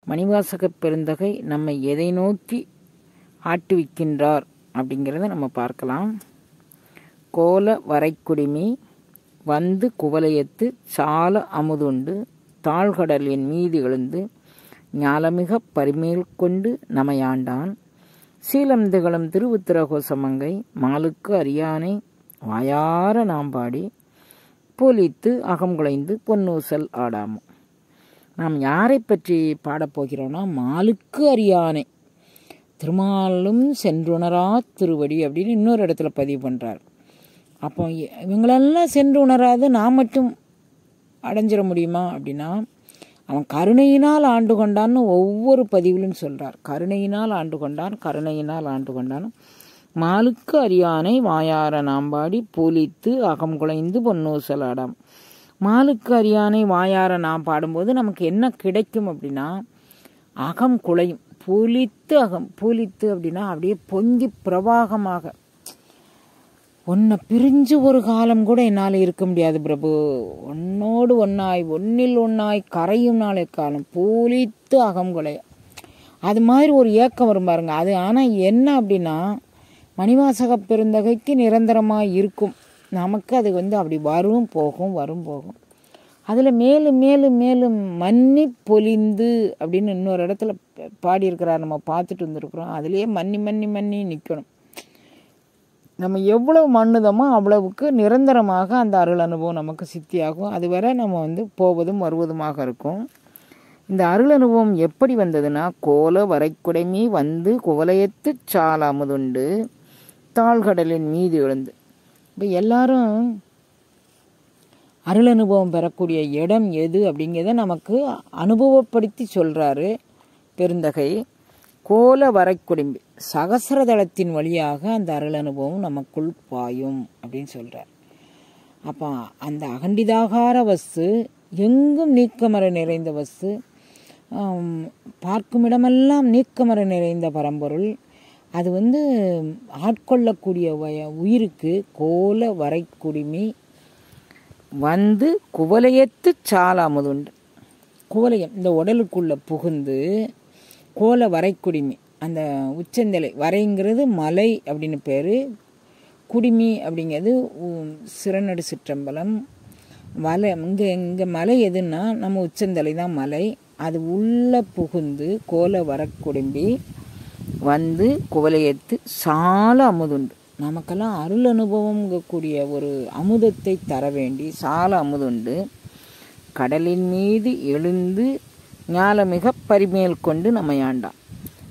மணிவாசக பெருந்தகை நம்மை எதை நோக்கி ஆட்டுவிக்கின்றார் அப்படிங்கிறத நம்ம பார்க்கலாம். கோல வரைக்குடிமி வந்து குவலயத்து சால அமுதுண்டு தாழ்கடலின் மீது எழுந்து ஞாலமிக பரிமேல் கொண்டு நமையாண்டான் சீலம் திகழும் திருவுத்திரகோசமங்கை மாலுக்கு அரியானை வாயார நாம் பாடி போலித்து அகங்குலைந்து பொன்னூசல் ஆடாமோ. நாம் யாரை பற்றி பாடப்போகிறோம்னா, மாலுக்கு அரியானை, திருமாலும் சென்றுணரா திருவடி அப்படின்னு இன்னொரு இடத்துல பதிவு பண்ணுறார். அப்போ இவங்களெல்லாம் சென்று உணராது நான் மட்டும் அடைஞ்சிட முடியுமா அப்படின்னா, அவன் கருணையினால் ஆண்டு கொண்டான்னு ஒவ்வொரு பதிவிலும் சொல்கிறார். கருணையினால் ஆண்டு கொண்டான், கருணையினால் ஆண்டு கொண்டான். மாலுக்கு அரியானை வாயார நாம்பாடி பூலித்து அகம் குலைந்து பொன்னூசலாடாம். மாலுக்கு அரியானை வாயார நாம் பாடும்போது நமக்கு என்ன கிடைக்கும் அப்படின்னா, அகம் குலையும். பூலித்து அப்படின்னா அப்படியே பொங்கி பிரவாகமாக, உன்னை பிரிஞ்சு ஒரு காலம் கூட என்னால் இருக்க முடியாது பிரபு, உன்னோடு ஒன்னாய் ஒன்னில் ஒன்னாய் கரையும் நாளை காலம் பூலித்து அகங்குலைய, அது மாதிரி ஒரு ஏக்கம் வரும் பாருங்க. அது ஆனால் என்ன அப்படின்னா, மணிவாசக பெருந்தகைக்கு நிரந்தரமாக இருக்கும். நமக்கு அது அப்படி வரும் போகும் வரும் போகும். அதில் மேலும் மேலும் மேலும் மன்னி பொலிந்து அப்படின்னு இன்னொரு இடத்துல பாடியிருக்கிறார், நம்ம பார்த்துட்டு வந்துருக்குறோம். அதுலேயே மன்னி மன்னி மன்னி நிற்கணும். நம்ம எவ்வளவு மண்ணுதமோ அவ்வளவுக்கு நிரந்தரமாக அந்த அருள் அனுபவம் நமக்கு சித்தியாகும். அதுவரை நம்ம போவதும் வருவதுமாக இருக்கும். இந்த அருள் அனுபவம் எப்படி வந்ததுன்னா, கோல வரைக்குடைமி வந்து குவலயத்து சால அமுதுண்டு தாழ்கடலின் மீது எழுந்து. இப்போ எல்லாரும் அருள் அனுபவம் பெறக்கூடிய இடம் எது அப்படிங்கிறத நமக்கு அனுபவப்படுத்தி சொல்கிறாரு பெருந்தகை. கோல வரைக்குடிம்பி சகசரதளத்தின் வழியாக அந்த அருள் அனுபவம் நமக்குள் பாயும் அப்படின்னு சொல்கிறார். அப்போ அந்த அகண்டிதாகார வஸ்து, எங்கும் நீக்கமர நிறைந்த வஸ்து, பார்க்கும் இடமெல்லாம் நீக்கமர நிறைந்த பரம்பொருள், அது ஆட்கொள்ளக்கூடிய உயிருக்கு கோல வரைக்குடிமி வந்து குவலயத்து சால அமுதுண்டு. குவலயம் இந்த உடலுக்குள்ளே புகுந்து, கோல வரைக்குடிமி அந்த உச்சந்தலை, வரைங்கிறது மலை அப்படின்னு பேர், குடிமி அப்படிங்கிறது சிறநடு சிற்றம்பலம். இங்கே மலை எதுன்னா நம்ம உச்சந்தலை தான் மலை. அது உள்ளே புகுந்து கோல வரைக்குடிம்பி வந்து குவலயத்து சால அமுதுண்டு. நமக்கெல்லாம் அருள் அனுபவங்கக்கூடிய ஒரு அமுதத்தை தர வேண்டி சால அமுதுண்டு கடலின் மீது எழுந்து ஞாலமிக பரிமேல் கொண்டு நமையாண்டான்.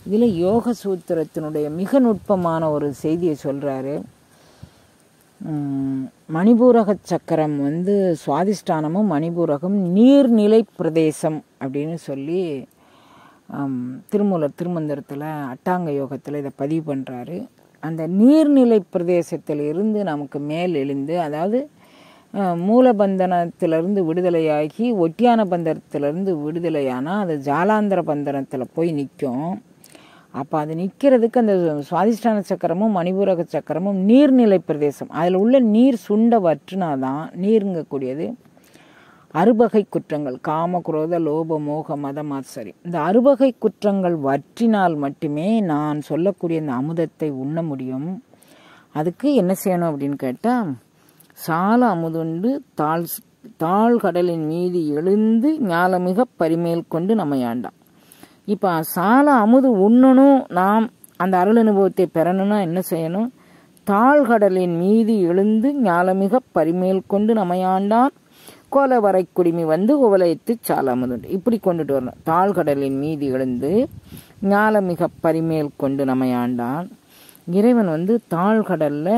இதில் யோக சூத்திரத்தினுடைய மிக நுட்பமான ஒரு செய்தியை சொல்கிறாரு. மணிபூரக சக்கரம் சுவாதிஷ்டானமும் மணிபூரகம் நீர்நிலை பிரதேசம் அப்படின்னு சொல்லி திருமூலர் திருமந்திரத்தில் அட்டாங்க யோகத்தில் இதை பதிவு பண்ணுறாரு. அந்த நீர்நிலை பிரதேசத்தில் இருந்து நமக்கு மேல் எழுந்து, அதாவது மூலபந்தனத்திலிருந்து விடுதலையாகி ஒட்டியான பந்தரத்திலிருந்து விடுதலையானால் அது ஜாலாந்தர பந்தனத்தில் போய் நிற்கும். அப்போ அது நிற்கிறதுக்கு அந்த சுவாதிஷ்டான சக்கரமும் மணிபூரக சக்கரமும் நீர்நிலை பிரதேசம், அதில் உள்ள நீர் சுண்ட வற்றுனாதான் நீருங்கக்கூடியது. அறுபகை குற்றங்கள் காம குரோத லோப மோக மதம் ஆச்சரியம், இந்த அறுபகை குற்றங்கள் வற்றினால் மட்டுமே நான் சொல்லக்கூடிய இந்த அமுதத்தை உண்ண முடியும். அதுக்கு என்ன செய்யணும் அப்படின்னு கேட்டால், சால அமுதுண்டு தாழ்கடலின் மீது எழுந்து ஞாலமிக பரிமேல் கொண்டு நமையாண்டான். இப்போ சால அமுது உண்ணணும், நாம் அந்த அருள் அனுபவத்தை பெறணும்னா என்ன செய்யணும்? தாழ்கடலின் மீது எழுந்து ஞாலமிக பரிமேல் கொண்டு நமையாண்டான் கோல வரைக்குடிமி வந்து குவலயத்து சால அமுதுண்டு, இப்படி கொண்டுட்டு வரணும். தாழ்கடலின் மீது எழுந்து ஞாலமிக பரிமேல் கொண்டு நமையாண்டான். இறைவன் தாழ்கடலில்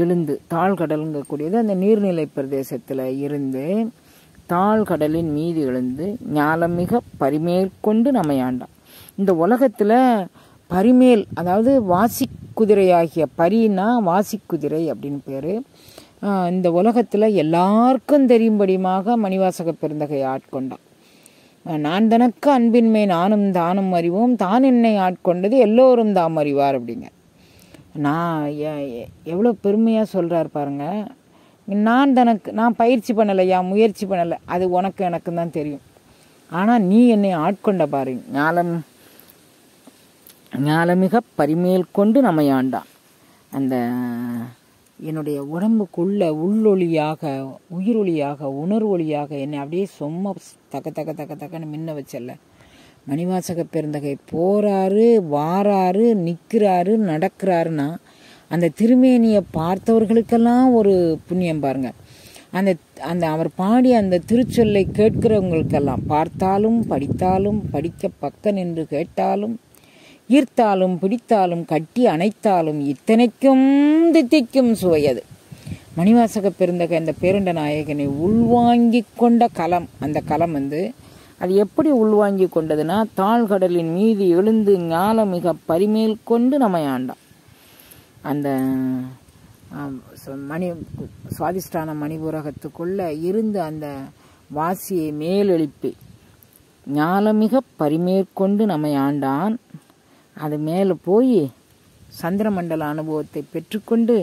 எழுந்து, தாழ்கடலுங்கக்கூடியது அந்த நீர்நிலை பிரதேசத்தில் இருந்து தாழ்கடலின் மீது எழுந்து ஞாலமிக பரிமேல் கொண்டு நமையாண்டான். இந்த உலகத்தில் பரிமேல், அதாவது வாசிக்குதிரையாகிய, பரினா வாசிக்குதிரை அப்படின்னு பேர். இந்த உலகத்தில் எல்லாருக்கும் தெரியும்படியாக மணிவாசக பெருந்தகை ஆட்கொண்டான். நான் தனக்கு அன்பின்மை நானும் தானும் அறிவோம், தான் என்னை ஆட்கொண்டது எல்லோரும் தாம் அறிவார் அப்படிங்க. நான் எவ்வளோ பெருமையாக சொல்கிறார் பாருங்க. நான் பயிற்சி பண்ணலையா, முயற்சி பண்ணலை, அது உனக்கு எனக்கு தான் தெரியும். ஆனால் நீ என்னை ஆட்கொண்ட பாரு, ஞாலமிக பரிமேல் கொண்டு நம்மை ஆண்டான். அந்த என்னுடைய உடம்புக்குள்ள உள்ளொளியாக, உயிரொளியாக, உணர்வொளியாக என்னை அப்படியே சும்மா தக்கன்னு மின்ன வச்சல்ல. மணிவாசக பெருந்தகை போறாரு, வாராரு, நிற்கிறாரு, நடக்கிறாருன்னா அந்த திருமேனியை பார்த்தவர்களுக்கெல்லாம் ஒரு புண்ணியம் பாருங்க. அந்த அவர் பாடி அந்த திருச்சொல்லை கேட்கிறவங்களுக்கெல்லாம் பார்த்தாலும் படித்தாலும் படிக்க பக்க நின்று கேட்டாலும் ஈர்த்தாலும் பிடித்தாலும் கட்டி அணைத்தாலும் இத்தனைக்கும் தித்திக்கும் சுவையது. மணிவாசக பெருந்தகை அந்த பேரண்ட நாயகனை உள்வாங்கி கொண்ட களம். அந்த களம் அது எப்படி உள்வாங்கி கொண்டதுன்னா, தாழ்கடலின் மீது எழுந்து ஞாலமிக பரிமேல் கொண்டு நம்மை ஆண்டான். அந்த சுவாதிஷ்டான மணிபுரகத்துக்குள்ள இருந்து அந்த வாசியை மேலெழுப்பி ஞாலமிக பரிமேற்கொண்டு நம்மை ஆண்டான். அது மேலே போய் சந்திரமண்டல அனுபவத்தை பெற்றுக்கொண்டு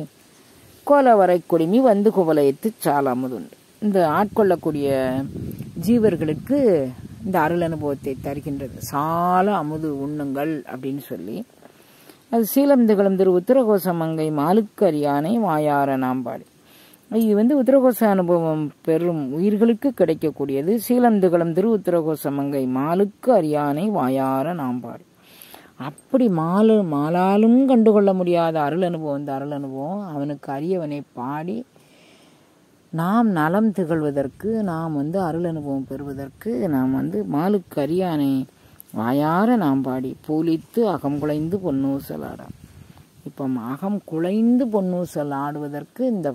கோலவரை குடிமி வந்து குவலயத்து சாலாமுதுண்டு. இந்த ஆட்கொள்ளக்கூடிய ஜீவர்களுக்கு இந்த அருள் அனுபவத்தை தருகின்றது. சால அமுது உண்ணுங்கள் அப்படின்னு சொல்லி, அது சீலம் திகழும் திரு உத்தரகோச மங்கை மாலுக்கு அரியானை வாயார நாம்பாடி. இது உத்தரகோச அனுபவம் பெறும் உயிர்களுக்கு கிடைக்கக்கூடியது. சீலம் திகழும் திரு உத்தரகோச மங்கை மாலுக்கு அரியானை வாயார நாம்பாடி. அப்படி மாலாலும் கண்டுகொள்ள முடியாத அருள் அனுபவம். இந்த அருள் அனுபவம் அவனுக்கு அரியவனை பாடி நாம் நலம் திகழ்வதற்கு, நாம் அருள் அனுபவம் பெறுவதற்கு நாம் மாலுக்கு அரியானை வாயார நாம் பாடி பூலித்து அகம் குலைந்து பொன்னூசல் ஆடாம். இப்போ அகம் குலைந்து பொன்னூசல் ஆடுவதற்கு இந்த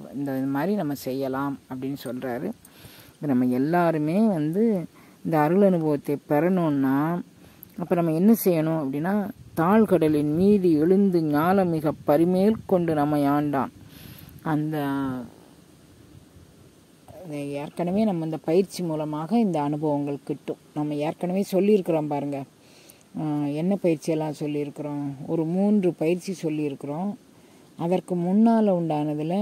மாதிரி நம்ம செய்யலாம் அப்படின்னு சொல்கிறாரு. நம்ம எல்லாருமே இந்த அருள் அனுபவத்தை பெறணும்னா அப்போ நம்ம என்ன செய்யணும் அப்படின்னா, தாழ்கடலின் மீது எழுந்து ஞாலமிக பரிமேல் கொண்டு நம்மை ஆண்டான். அந்த ஏற்கனவே நம்ம இந்த பயிற்சி மூலமாக இந்த அனுபவங்கள் கிட்டும். நம்ம ஏற்கனவே சொல்லியிருக்கிறோம் பாருங்க, என்ன பயிற்சியெல்லாம் சொல்லியிருக்கிறோம். ஒரு 3 பயிற்சி சொல்லியிருக்கிறோம். அதற்கு முன்னால் உண்டானதில்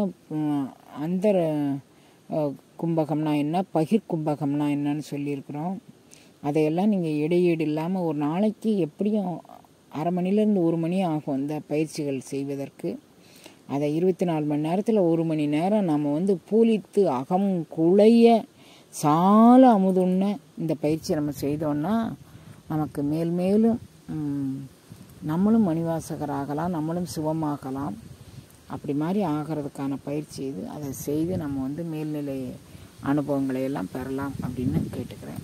அந்தர கும்பகம்னா என்ன, பகிர் கும்பகம்னா என்னன்னு சொல்லியிருக்கிறோம். அதையெல்லாம் நீங்கள் இடையீடு இல்லாமல் ஒரு நாளைக்கு எப்படியும் அரை மணிலேருந்து 1 மணி ஆகும் இந்த பயிற்சிகள் செய்வதற்கு. அதை 24 மணி நேரத்தில் 1 மணி நேரம் நம்ம பூலித்து அகம் குளைய சால அமுதுண்ண இந்த பயிற்சி நம்ம செய்தோன்னா நமக்கு மேலும் நம்மளும் மணிவாசகராகலாம், நம்மளும் சிவமாகலாம். அப்படி மாதிரி ஆகிறதுக்கான பயிற்சி இது. அதை செய்து நம்ம மேல்நிலை அனுபவங்களை எல்லாம் பெறலாம் அப்படின்னு கேட்டுக்கிறேன்.